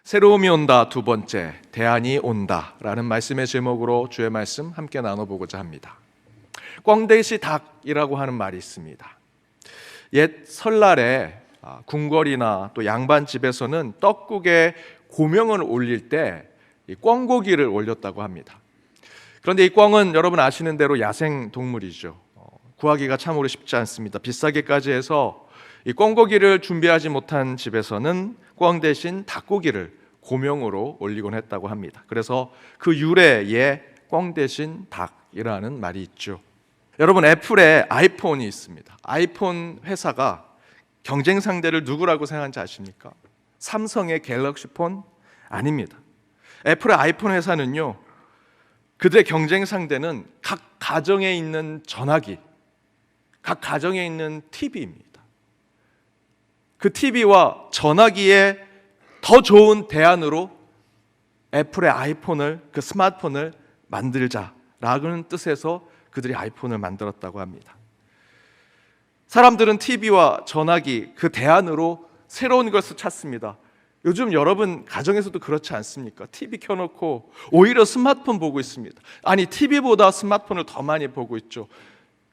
새로움이 온다 두 번째, 대안이 온다 라는 말씀의 제목으로 주의 말씀 함께 나눠보고자 합니다. 꽝대시 닭이라고 하는 말이 있습니다. 옛 설날에 궁궐이나 또 양반집에서는 떡국에 고명을 올릴 때 이 꿩고기를 올렸다고 합니다. 그런데 이 꿩은 여러분 아시는 대로 야생 동물이죠. 구하기가 참으로 쉽지 않습니다. 비싸게까지 해서 이 꿩고기를 준비하지 못한 집에서는 꿩 대신 닭고기를 고명으로 올리곤 했다고 합니다. 그래서 그 유래에 꿩 대신 닭이라는 말이 있죠. 여러분, 애플에 아이폰이 있습니다. 아이폰 회사가 경쟁 상대를 누구라고 생각하는지 아십니까? 삼성의 갤럭시 폰? 아닙니다. 애플의 아이폰 회사는요, 그들의 경쟁 상대는 각 가정에 있는 전화기, 각 가정에 있는 TV입니다. 그 TV와 전화기에 더 좋은 대안으로 애플의 아이폰을, 그 스마트폰을 만들자라는 뜻에서 그들이 아이폰을 만들었다고 합니다. 사람들은 TV와 전화기, 그 대안으로 새로운 것을 찾습니다. 요즘 여러분 가정에서도 그렇지 않습니까? TV 켜놓고 오히려 스마트폰 보고 있습니다. 아니, TV보다 스마트폰을 더 많이 보고 있죠.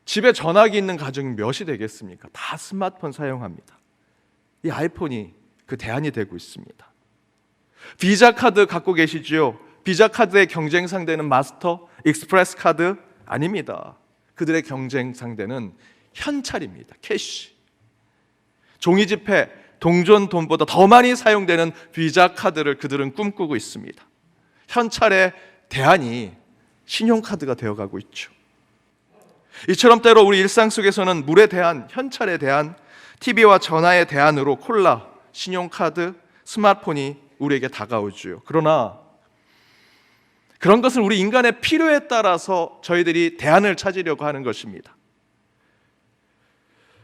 집에 전화기 있는 가정이 몇이 되겠습니까? 다 스마트폰 사용합니다. 이 아이폰이 그 대안이 되고 있습니다. 비자 카드 갖고 계시지요? 비자 카드의 경쟁 상대는 마스터, 익스프레스 카드? 아닙니다. 그들의 경쟁 상대는 현찰입니다. 캐시. 종이 지폐, 동전 돈보다 더 많이 사용되는 비자 카드를 그들은 꿈꾸고 있습니다. 현찰의 대안이 신용카드가 되어가고 있죠. 이처럼 때로 우리 일상 속에서는 물에 대한, 현찰에 대한, TV와 전화의 대안으로 콜라, 신용카드, 스마트폰이 우리에게 다가오죠. 그러나 그런 것은 우리 인간의 필요에 따라서 저희들이 대안을 찾으려고 하는 것입니다.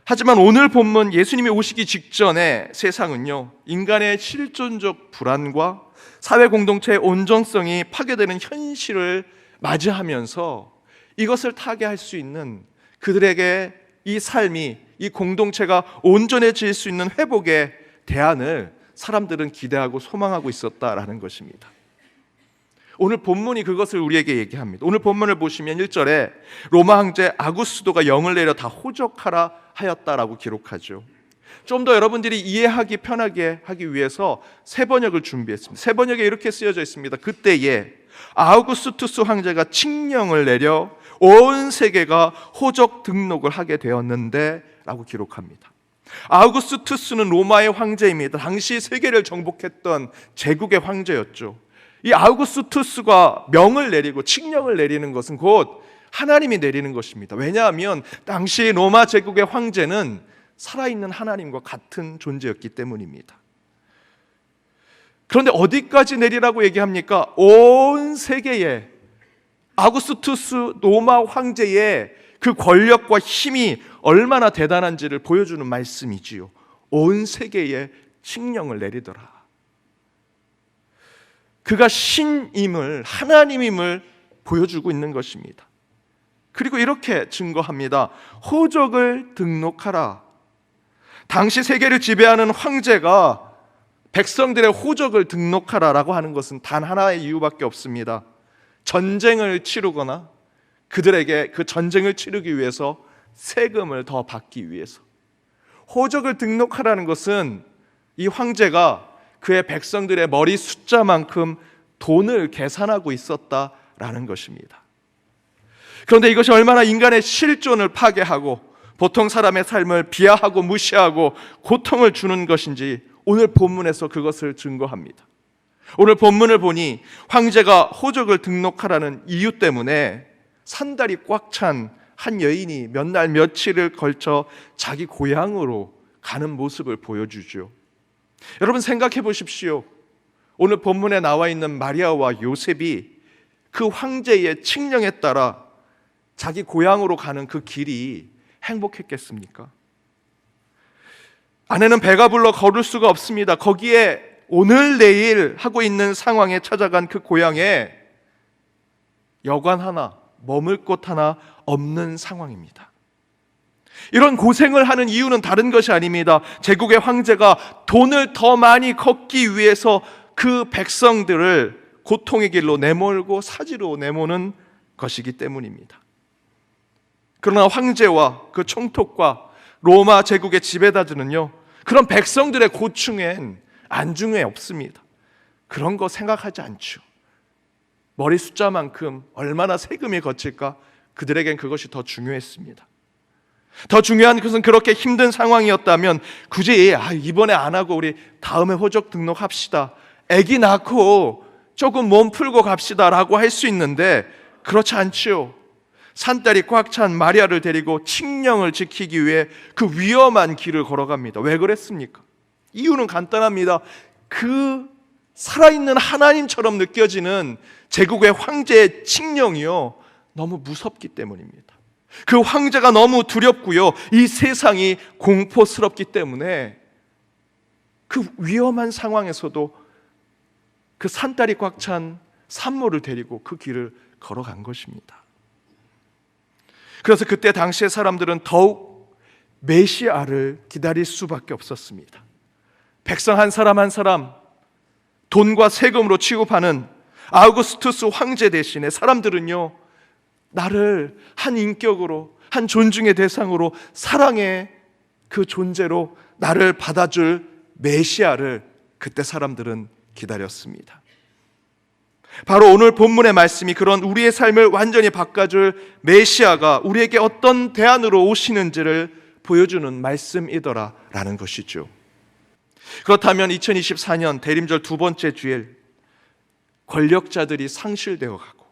하지만 오늘 본문 예수님이 오시기 직전에 세상은요, 인간의 실존적 불안과 사회 공동체의 온전성이 파괴되는 현실을 맞이하면서 이것을 타개할 수 있는, 그들에게 이 삶이, 이 공동체가 온전해질 수 있는 회복의 대안을 사람들은 기대하고 소망하고 있었다라는 것입니다. 오늘 본문이 그것을 우리에게 얘기합니다. 오늘 본문을 보시면 1절에 로마 황제 아구스도가 영을 내려 다 호적하라 하였다라고 기록하죠. 좀 더 여러분들이 이해하기 편하게 하기 위해서 세 번역을 준비했습니다. 세 번역에 이렇게 쓰여져 있습니다. 그때에 아우구스투스 황제가 칙령을 내려 온 세계가 호적 등록을 하게 되었는데 라고 기록합니다. 아우구스투스는 로마의 황제입니다. 당시 세계를 정복했던 제국의 황제였죠. 이 아우구스투스가 명을 내리고 칙령을 내리는 것은 곧 하나님이 내리는 것입니다. 왜냐하면 당시 로마 제국의 황제는 살아있는 하나님과 같은 존재였기 때문입니다. 그런데 어디까지 내리라고 얘기합니까? 온 세계에 아구스투스 로마 황제의 그 권력과 힘이 얼마나 대단한지를 보여주는 말씀이지요. 온 세계에 칙령을 내리더라. 그가 신임을, 하나님임을 보여주고 있는 것입니다. 그리고 이렇게 증거합니다. 호적을 등록하라. 당시 세계를 지배하는 황제가 백성들의 호적을 등록하라라고 하는 것은 단 하나의 이유밖에 없습니다. 전쟁을 치르거나 그들에게 그 전쟁을 치르기 위해서 세금을 더 받기 위해서. 호적을 등록하라는 것은 이 황제가 그의 백성들의 머리 숫자만큼 돈을 계산하고 있었다라는 것입니다. 그런데 이것이 얼마나 인간의 실존을 파괴하고 보통 사람의 삶을 비하하고 무시하고 고통을 주는 것인지 오늘 본문에서 그것을 증거합니다. 오늘 본문을 보니 황제가 호적을 등록하라는 이유 때문에 산달이 꽉 찬 한 여인이 몇 날 며칠을 걸쳐 자기 고향으로 가는 모습을 보여주죠. 여러분 생각해 보십시오. 오늘 본문에 나와 있는 마리아와 요셉이 그 황제의 칙령에 따라 자기 고향으로 가는 그 길이 행복했겠습니까? 아내는 배가 불러 걸을 수가 없습니다. 거기에 오늘 내일 하고 있는 상황에 찾아간 그 고향에 여관 하나, 머물 곳 하나 없는 상황입니다. 이런 고생을 하는 이유는 다른 것이 아닙니다. 제국의 황제가 돈을 더 많이 걷기 위해서 그 백성들을 고통의 길로 내몰고 사지로 내모는 것이기 때문입니다. 그러나 황제와 그 총독과 로마 제국의 지배자들은요, 그런 백성들의 고충엔 안중에 없습니다. 그런 거 생각하지 않죠. 머리 숫자만큼 얼마나 세금이 거칠까? 그들에겐 그것이 더 중요했습니다. 더 중요한 것은 그렇게 힘든 상황이었다면 굳이 이번에 안 하고 우리 다음에 호적 등록합시다, 아기 낳고 조금 몸 풀고 갑시다라고 할 수 있는데 그렇지 않지요. 산딸이 꽉 찬 마리아를 데리고 칙령을 지키기 위해 그 위험한 길을 걸어갑니다. 왜 그랬습니까? 이유는 간단합니다. 그 살아있는 하나님처럼 느껴지는 제국의 황제의 칙령이요, 너무 무섭기 때문입니다. 그 황제가 너무 두렵고요, 이 세상이 공포스럽기 때문에 그 위험한 상황에서도 그 산딸이 꽉 찬 산모를 데리고 그 길을 걸어간 것입니다. 그래서 그때 당시의 사람들은 더욱 메시아를 기다릴 수밖에 없었습니다. 백성 한 사람 한 사람 돈과 세금으로 취급하는 아우구스투스 황제 대신에 사람들은요, 나를 한 인격으로, 한 존중의 대상으로, 사랑의 그 존재로 나를 받아줄 메시아를 그때 사람들은 기다렸습니다. 바로 오늘 본문의 말씀이 그런 우리의 삶을 완전히 바꿔줄 메시아가 우리에게 어떤 대안으로 오시는지를 보여주는 말씀이더라라는 것이죠. 그렇다면 2024년 대림절 두 번째 주일, 권력자들이 상실되어 가고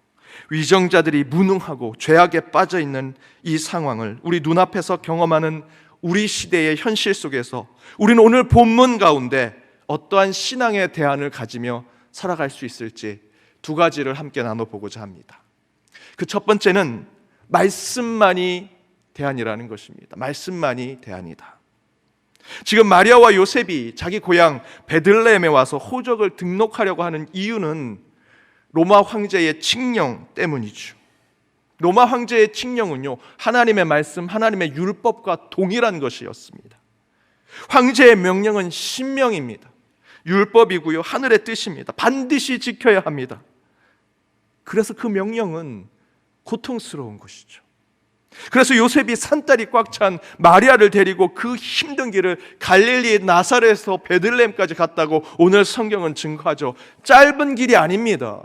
위정자들이 무능하고 죄악에 빠져 있는 이 상황을 우리 눈앞에서 경험하는 우리 시대의 현실 속에서 우리는 오늘 본문 가운데 어떠한 신앙의 대안을 가지며 살아갈 수 있을지 두 가지를 함께 나눠보고자 합니다. 그 첫 번째는 말씀만이 대안이라는 것입니다. 말씀만이 대안이다. 지금 마리아와 요셉이 자기 고향 베들레헴에 와서 호적을 등록하려고 하는 이유는 로마 황제의 칙령 때문이죠. 로마 황제의 칙령은요, 하나님의 말씀, 하나님의 율법과 동일한 것이었습니다. 황제의 명령은 신명입니다. 율법이고요, 하늘의 뜻입니다. 반드시 지켜야 합니다. 그래서 그 명령은 고통스러운 것이죠. 그래서 요셉이 산딸이 꽉 찬 마리아를 데리고 그 힘든 길을 갈릴리 나사렛에서 베들레헴까지 갔다고 오늘 성경은 증거하죠. 짧은 길이 아닙니다.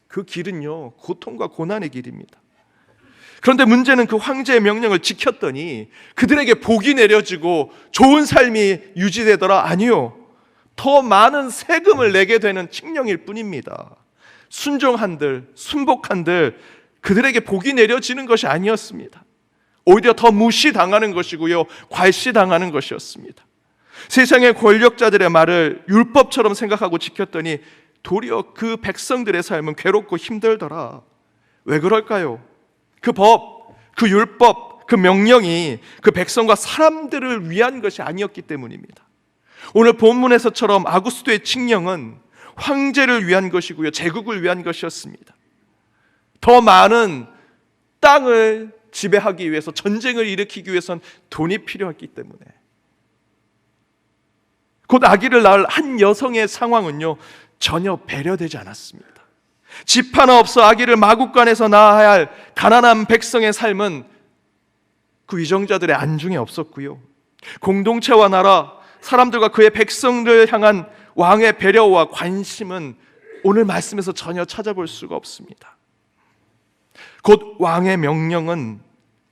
그 길은요, 고통과 고난의 길입니다. 그런데 문제는 그 황제의 명령을 지켰더니 그들에게 복이 내려지고 좋은 삶이 유지되더라? 아니요, 더 많은 세금을 내게 되는 칙령일 뿐입니다. 순종한들, 순복한들 그들에게 복이 내려지는 것이 아니었습니다. 오히려 더 무시당하는 것이고요, 괄시당하는 것이었습니다. 세상의 권력자들의 말을 율법처럼 생각하고 지켰더니 도리어 그 백성들의 삶은 괴롭고 힘들더라. 왜 그럴까요? 그 법, 그 율법, 그 명령이 그 백성과 사람들을 위한 것이 아니었기 때문입니다. 오늘 본문에서처럼 아구스도의 칙령은 황제를 위한 것이고요, 제국을 위한 것이었습니다. 더 많은 땅을 지배하기 위해서, 전쟁을 일으키기 위해선 돈이 필요했기 때문에, 곧 아기를 낳을 한 여성의 상황은요, 전혀 배려되지 않았습니다. 집 하나 없어 아기를 마구간에서 낳아야 할 가난한 백성의 삶은 그 위정자들의 안중에 없었고요, 공동체와 나라, 사람들과 그의 백성들을 향한 왕의 배려와 관심은 오늘 말씀에서 전혀 찾아볼 수가 없습니다. 곧 왕의 명령은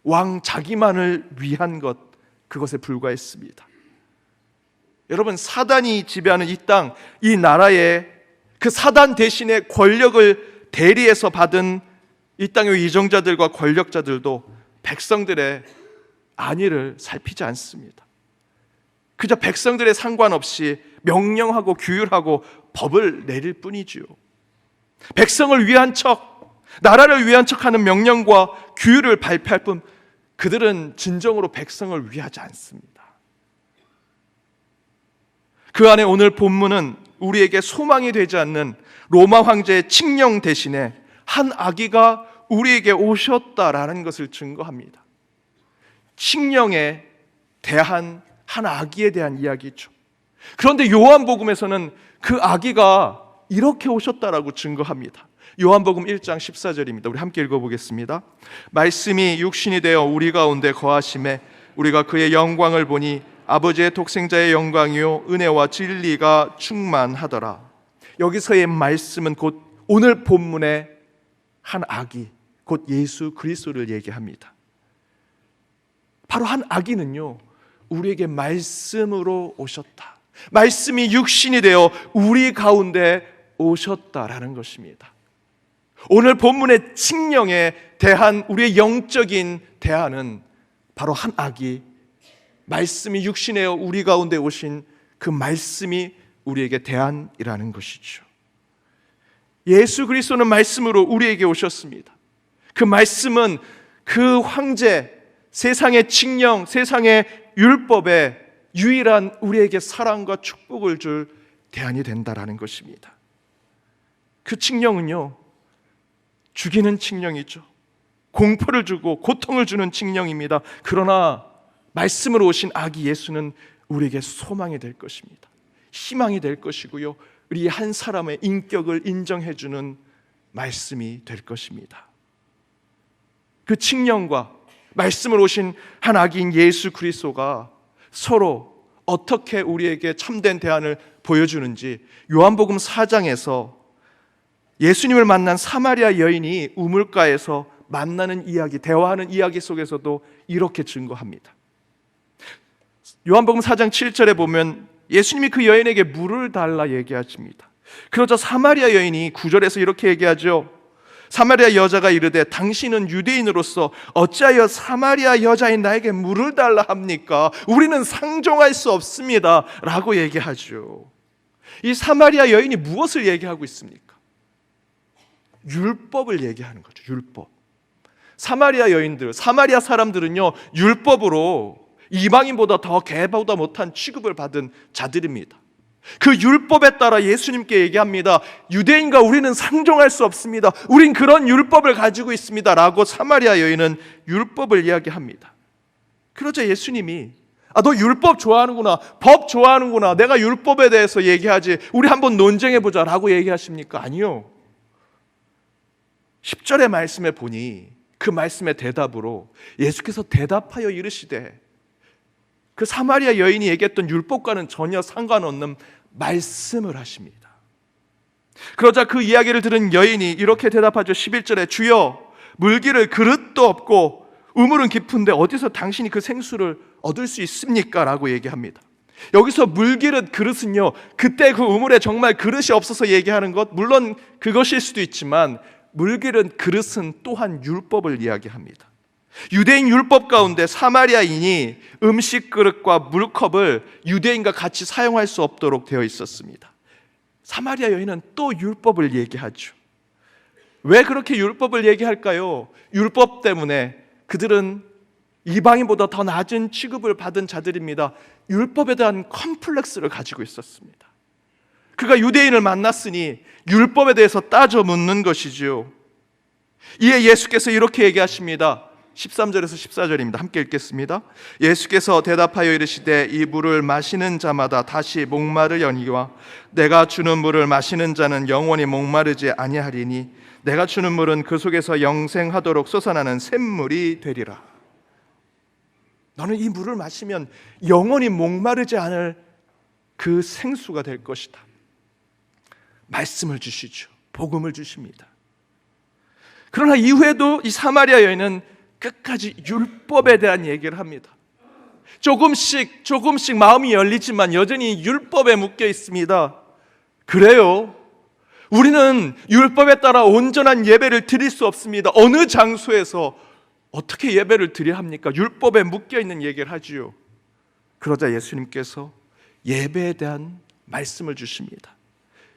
왕 자기만을 위한 것, 그것에 불과했습니다. 여러분, 사단이 지배하는 이 땅, 이 나라에 그 사단 대신에 권력을 대리해서 받은 이 땅의 위정자들과 권력자들도 백성들의 안위를 살피지 않습니다. 그저 백성들의 상관없이 명령하고 규율하고 법을 내릴 뿐이지요. 백성을 위한 척, 나라를 위한 척하는 명령과 규율을 발표할 뿐 그들은 진정으로 백성을 위하지 않습니다. 그 안에 오늘 본문은 우리에게 소망이 되지 않는 로마 황제의 칙령 대신에 한 아기가 우리에게 오셨다라는 것을 증거합니다. 칙령에 대한 한 아기에 대한 이야기죠. 그런데 요한복음에서는 그 아기가 이렇게 오셨다라고 증거합니다. 요한복음 1장 14절입니다. 우리 함께 읽어보겠습니다. 말씀이 육신이 되어 우리 가운데 거하심에 우리가 그의 영광을 보니 아버지의 독생자의 영광이요 은혜와 진리가 충만하더라. 여기서의 말씀은 곧 오늘 본문의 한 아기, 곧 예수 그리스도를 얘기합니다. 바로 한 아기는요, 우리에게 말씀으로 오셨다. 말씀이 육신이 되어 우리 가운데 오셨다라는 것입니다. 오늘 본문의 칙령에 대한 우리의 영적인 대안은 바로 한 아기, 말씀이 육신되어 우리 가운데 오신 그 말씀이 우리에게 대안이라는 것이죠. 예수 그리스도는 말씀으로 우리에게 오셨습니다. 그 말씀은 그 황제, 세상의 칙령, 세상의 율법에 유일한 우리에게 사랑과 축복을 줄 대안이 된다라는 것입니다. 그 칙령은요, 죽이는 칙령이죠. 공포를 주고 고통을 주는 칙령입니다. 그러나 말씀으로 오신 아기 예수는 우리에게 소망이 될 것입니다. 희망이 될 것이고요, 우리 한 사람의 인격을 인정해주는 말씀이 될 것입니다. 그 칙령과 말씀으로 오신 한 아기인 예수 그리스도가 서로 어떻게 우리에게 참된 대안을 보여주는지 요한복음 4장에서 예수님을 만난 사마리아 여인이 우물가에서 만나는 이야기, 대화하는 이야기 속에서도 이렇게 증거합니다. 요한복음 4장 7절에 보면 예수님이 그 여인에게 물을 달라 얘기하십니다. 그러자 사마리아 여인이 9절에서 이렇게 얘기하죠. 사마리아 여자가 이르되 당신은 유대인으로서 어찌하여 사마리아 여자인 나에게 물을 달라 합니까? 우리는 상종할 수 없습니다 라고 얘기하죠. 이 사마리아 여인이 무엇을 얘기하고 있습니까? 율법을 얘기하는 거죠. 율법. 사마리아 여인들, 사마리아 사람들은요, 율법으로 이방인보다 더 개보다 못한 취급을 받은 자들입니다. 그 율법에 따라 예수님께 얘기합니다. 유대인과 우리는 상종할 수 없습니다. 우린 그런 율법을 가지고 있습니다 라고 사마리아 여인은 율법을 이야기합니다. 그러자 예수님이 너 율법 좋아하는구나, 법 좋아하는구나, 내가 율법에 대해서 얘기하지, 우리 한번 논쟁해보자 라고 얘기하십니까? 아니요. 10절의 말씀에 보니 그 말씀의 대답으로 예수께서 대답하여 이르시되, 그 사마리아 여인이 얘기했던 율법과는 전혀 상관없는 말씀을 하십니다. 그러자 그 이야기를 들은 여인이 이렇게 대답하죠. 11절에 주여, 물기를 그릇도 없고 우물은 깊은데 어디서 당신이 그 생수를 얻을 수 있습니까? 라고 얘기합니다. 여기서 물기릇 그릇은요, 그때 그 우물에 정말 그릇이 없어서 얘기하는 것, 물론 그것일 수도 있지만 물기른 그릇은 또한 율법을 이야기합니다. 유대인 율법 가운데 사마리아인이 음식 그릇과 물컵을 유대인과 같이 사용할 수 없도록 되어 있었습니다. 사마리아 여인은 또 율법을 얘기하죠. 왜 그렇게 율법을 얘기할까요? 율법 때문에 그들은 이방인보다 더 낮은 취급을 받은 자들입니다. 율법에 대한 컴플렉스를 가지고 있었습니다. 그가 유대인을 만났으니 율법에 대해서 따져 묻는 것이지요. 이에 예수께서 이렇게 얘기하십니다. 13절에서 14절입니다. 함께 읽겠습니다. 예수께서 대답하여 이르시되 이 물을 마시는 자마다 다시 목마르려니와 내가 주는 물을 마시는 자는 영원히 목마르지 아니하리니 내가 주는 물은 그 속에서 영생하도록 솟아나는 샘물이 되리라. 너는 이 물을 마시면 영원히 목마르지 않을 그 생수가 될 것이다. 말씀을 주시죠. 복음을 주십니다. 그러나 이후에도 이 사마리아 여인은 끝까지 율법에 대한 얘기를 합니다. 조금씩 마음이 열리지만 여전히 율법에 묶여 있습니다. 그래요, 우리는 율법에 따라 온전한 예배를 드릴 수 없습니다. 어느 장소에서 어떻게 예배를 드려야 합니까? 율법에 묶여 있는 얘기를 하지요. 그러자 예수님께서 예배에 대한 말씀을 주십니다.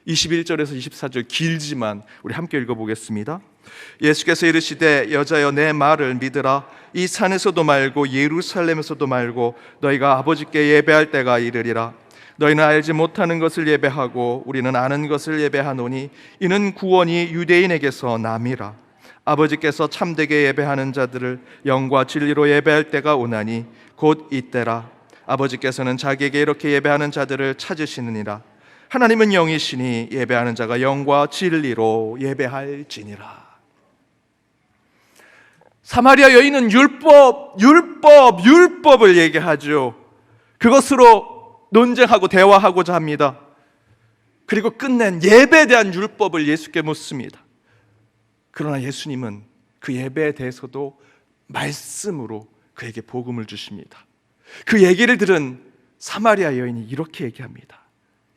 21절에서 24절 길지만 우리 함께 읽어보겠습니다. 예수께서 이르시되 여자여 내 말을 믿으라. 이 산에서도 말고 예루살렘에서도 말고 너희가 아버지께 예배할 때가 이르리라. 너희는 알지 못하는 것을 예배하고 우리는 아는 것을 예배하노니 이는 구원이 유대인에게서 남이라. 아버지께서 참되게 예배하는 자들을 영과 진리로 예배할 때가 오나니 곧 이때라. 아버지께서는 자기에게 이렇게 예배하는 자들을 찾으시느니라. 하나님은 영이시니 예배하는 자가 영과 진리로 예배할지니라. 사마리아 여인은 율법을 얘기하죠. 그것으로 논쟁하고 대화하고자 합니다. 그리고 끝낸 예배에 대한 율법을 예수께 묻습니다. 그러나 예수님은 그 예배에 대해서도 말씀으로 그에게 복음을 주십니다. 그 얘기를 들은 사마리아 여인이 이렇게 얘기합니다.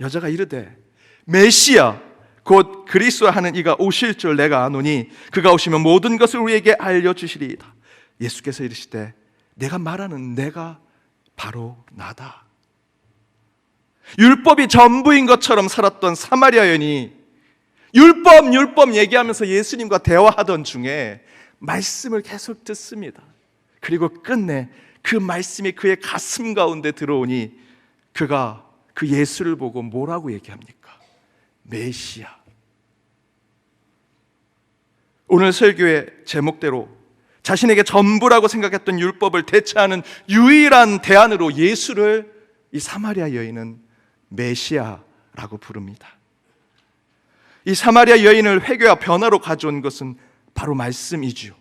여자가 이르되 메시아 곧 그리스도 하는 이가 오실 줄 내가 아노니 그가 오시면 모든 것을 우리에게 알려주시리이다. 예수께서 이르시되 내가 말하는 내가 바로 나다. 율법이 전부인 것처럼 살았던 사마리아 여인이 율법 얘기하면서 예수님과 대화하던 중에 말씀을 계속 듣습니다. 그리고 끝내 그 말씀이 그의 가슴 가운데 들어오니 그가 그 예수를 보고 뭐라고 얘기합니까? 메시아. 오늘 설교의 제목대로 자신에게 전부라고 생각했던 율법을 대체하는 유일한 대안으로 예수를 이 사마리아 여인은 메시아라고 부릅니다. 이 사마리아 여인을 회개와 변화로 가져온 것은 바로 말씀이지요.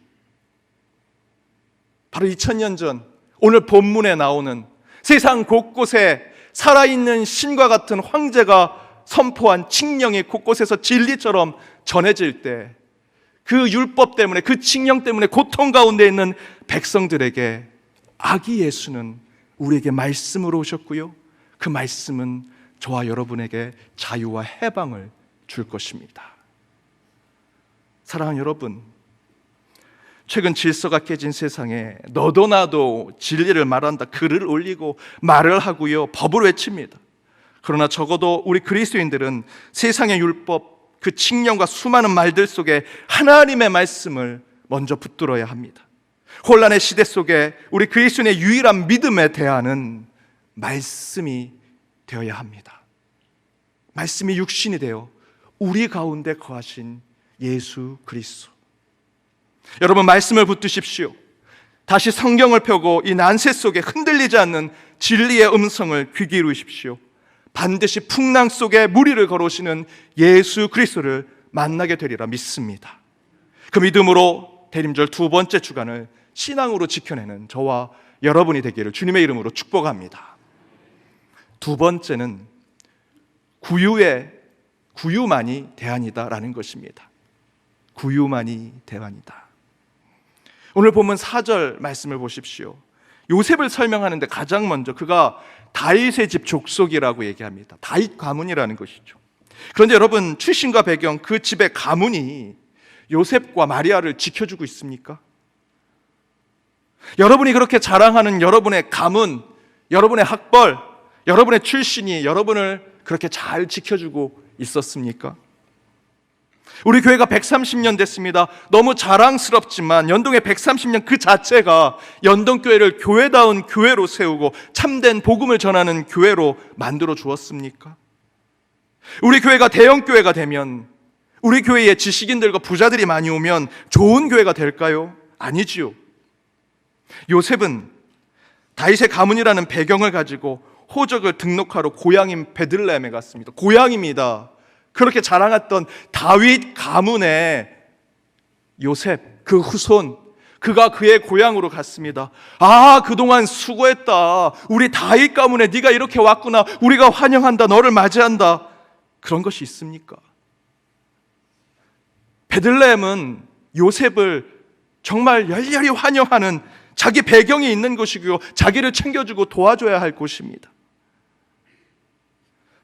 바로 2000년 전 오늘 본문에 나오는 세상 곳곳에 살아있는 신과 같은 황제가 선포한 칙령이 곳곳에서 진리처럼 전해질 때 그 율법 때문에, 그 칙령 때문에 고통 가운데 있는 백성들에게 아기 예수는 우리에게 말씀으로 오셨고요, 그 말씀은 저와 여러분에게 자유와 해방을 줄 것입니다. 사랑하는 여러분, 최근 질서가 깨진 세상에 너도 나도 진리를 말한다, 글을 올리고 말을 하고요, 법을 외칩니다. 그러나 적어도 우리 그리스도인들은 세상의 율법, 그 칙령과 수많은 말들 속에 하나님의 말씀을 먼저 붙들어야 합니다. 혼란의 시대 속에 우리 그리스도인의 유일한 믿음의 대안은 말씀이 되어야 합니다. 말씀이 육신이 되어 우리 가운데 거하신 예수 그리스도. 여러분, 말씀을 붙드십시오. 다시 성경을 펴고 이 난세 속에 흔들리지 않는 진리의 음성을 귀 기울이십시오. 반드시 풍랑 속에 무리를 걸어오시는 예수 그리스도를 만나게 되리라 믿습니다. 그 믿음으로 대림절 두 번째 주간을 신앙으로 지켜내는 저와 여러분이 되기를 주님의 이름으로 축복합니다. 두 번째는 구유만이 대안이다라는 것입니다. 구유만이 대안이다. 오늘 본문 4절 말씀을 보십시오. 요셉을 설명하는데 가장 먼저 그가 다윗의 집 족속이라고 얘기합니다. 다윗 가문이라는 것이죠. 그런데 여러분, 출신과 배경, 그 집의 가문이 요셉과 마리아를 지켜주고 있습니까? 여러분이 그렇게 자랑하는 여러분의 가문, 여러분의 학벌, 여러분의 출신이 여러분을 그렇게 잘 지켜주고 있었습니까? 우리 교회가 130년 됐습니다. 너무 자랑스럽지만 연동의 130년 그 자체가 연동교회를 교회다운 교회로 세우고 참된 복음을 전하는 교회로 만들어 주었습니까? 우리 교회가 대형교회가 되면, 우리 교회에 지식인들과 부자들이 많이 오면 좋은 교회가 될까요? 아니지요. 요셉은 다윗의 가문이라는 배경을 가지고 호적을 등록하러 고향인 베들레헴에 갔습니다. 고향입니다. 그렇게 자랑했던 다윗 가문의 요셉, 그 후손, 그가 그의 고향으로 갔습니다. 아, 그동안 수고했다. 우리 다윗 가문에 네가 이렇게 왔구나. 우리가 환영한다. 너를 맞이한다. 그런 것이 있습니까? 베들레헴은 요셉을 정말 열렬히 환영하는 자기 배경이 있는 곳이고요, 자기를 챙겨주고 도와줘야 할 곳입니다.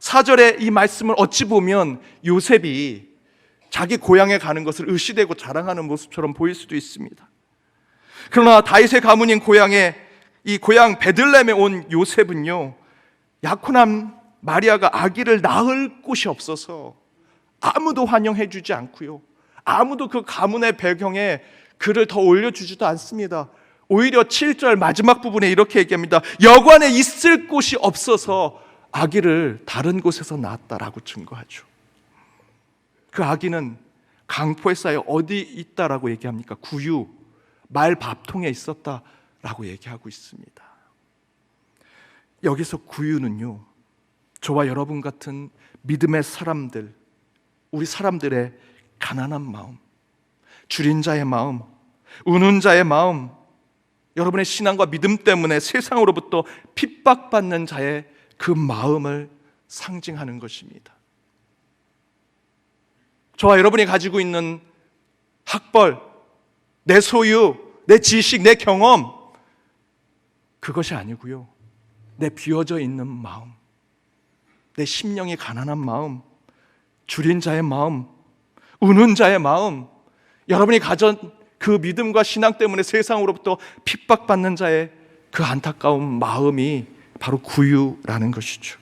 4절의 이 말씀을 어찌 보면 요셉이 자기 고향에 가는 것을 의시되고 자랑하는 모습처럼 보일 수도 있습니다. 그러나 다윗의 가문인 이 고향 베들레헴에 온 요셉은요, 약혼한 마리아가 아기를 낳을 곳이 없어서 아무도 환영해 주지 않고요, 아무도 그 가문의 배경에 글을 더 올려주지도 않습니다. 오히려 7절 마지막 부분에 이렇게 얘기합니다. 여관에 있을 곳이 없어서 아기를 다른 곳에서 낳았다라고 증거하죠. 그 아기는 강포에 쌓여 어디 있다라고 얘기합니까? 구유, 말 밥통에 있었다라고 얘기하고 있습니다. 여기서 구유는요, 저와 여러분 같은 믿음의 사람들, 우리 사람들의 가난한 마음, 줄인 자의 마음, 우는 자의 마음, 여러분의 신앙과 믿음 때문에 세상으로부터 핍박받는 자의 그 마음을 상징하는 것입니다. 저와 여러분이 가지고 있는 학벌, 내 소유, 내 지식, 내 경험, 그것이 아니고요, 내 비어져 있는 마음, 내 심령이 가난한 마음, 줄인 자의 마음, 우는 자의 마음, 여러분이 가진 그 믿음과 신앙 때문에 세상으로부터 핍박받는 자의 그 안타까운 마음이 바로 구유라는 것이죠.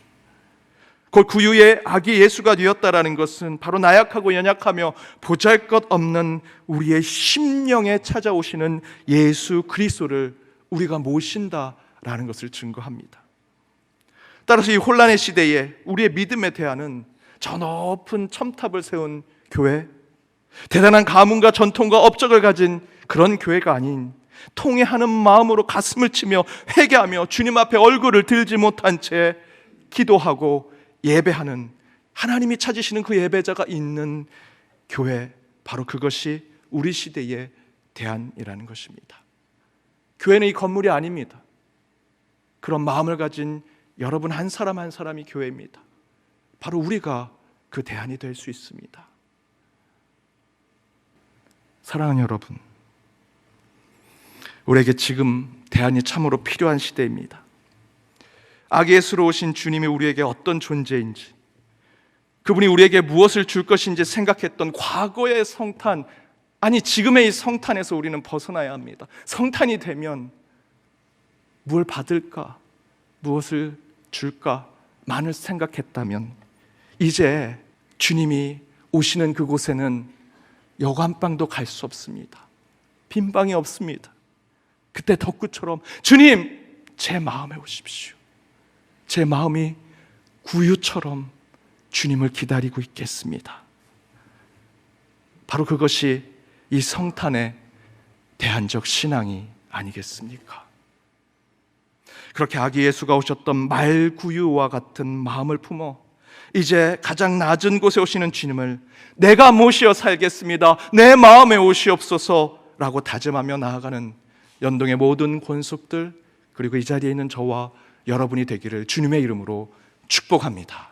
그 구유의 아기 예수가 되었다라는 것은 바로 나약하고 연약하며 보잘것없는 우리의 심령에 찾아오시는 예수 그리스도를 우리가 모신다라는 것을 증거합니다. 따라서 이 혼란의 시대에 우리의 믿음에 대한 저 높은 첨탑을 세운 교회, 대단한 가문과 전통과 업적을 가진 그런 교회가 아닌 통회하는 마음으로 가슴을 치며 회개하며 주님 앞에 얼굴을 들지 못한 채 기도하고 예배하는, 하나님이 찾으시는 그 예배자가 있는 교회, 바로 그것이 우리 시대의 대안이라는 것입니다. 교회는 이 건물이 아닙니다. 그런 마음을 가진 여러분 한 사람 한 사람이 교회입니다. 바로 우리가 그 대안이 될 수 있습니다. 사랑하는 여러분, 우리에게 지금 대안이 참으로 필요한 시대입니다. 아기 예수로 오신 주님이 우리에게 어떤 존재인지, 그분이 우리에게 무엇을 줄 것인지 생각했던 과거의 성탄, 아니 지금의 이 성탄에서 우리는 벗어나야 합니다. 성탄이 되면 뭘 받을까, 무엇을 줄까만을 생각했다면, 이제 주님이 오시는 그곳에는 여관방도 갈 수 없습니다. 빈 방이 없습니다. 그때 덕구처럼 주님, 제 마음에 오십시오. 제 마음이 구유처럼 주님을 기다리고 있겠습니다. 바로 그것이 이 성탄의 대안적 신앙이 아니겠습니까? 그렇게 아기 예수가 오셨던 말구유와 같은 마음을 품어 이제 가장 낮은 곳에 오시는 주님을 내가 모시어 살겠습니다, 내 마음에 오시옵소서라고 다짐하며 나아가는 연동의 모든 권속들, 그리고 이 자리에 있는 저와 여러분이 되기를 주님의 이름으로 축복합니다.